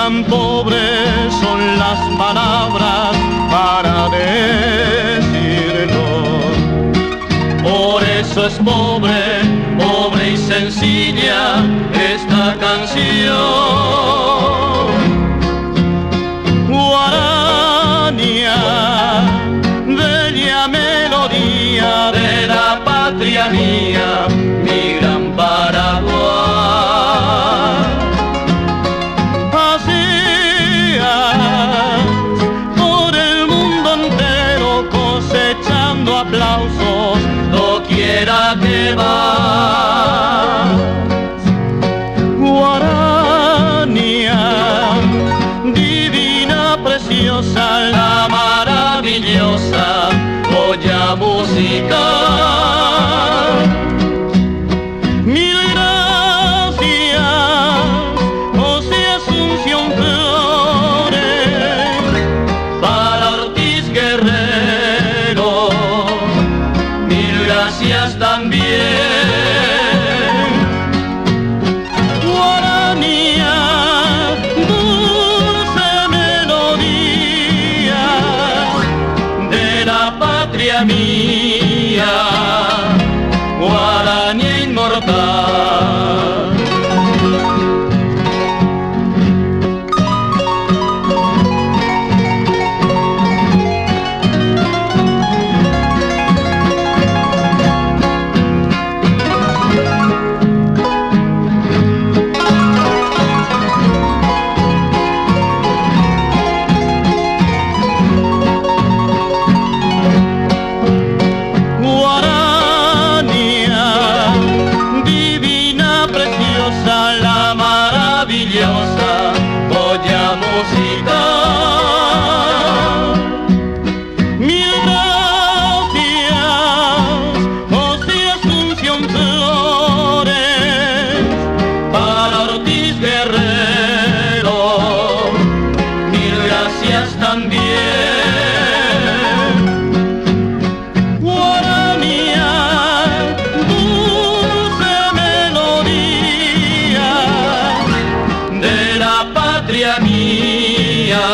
tan pobres son las palabras para decirlo. Por eso es pobre, pobre y sencilla esta canción. Guarania, bella melodía de la patria mía, mi gran Paraguay. Paseas por el mundo entero cosechando aplausos doquiera que vas. Guarania, divina, preciosa, la maravillosa joya musical. Mil gracias, José Asunción Flores, para Ortiz Guerrero, mil gracias también. Guarania, dulce melodía de la patria mía, Guarania inmortal. La maravillosa joya musical. Mil gracias, José Asunción Flores, para Ortiz Guerrero, mil gracias también. Guarania, dulce melodía de la patria mía,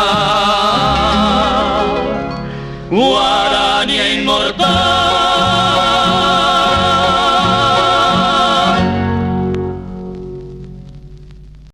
Guarania inmortal.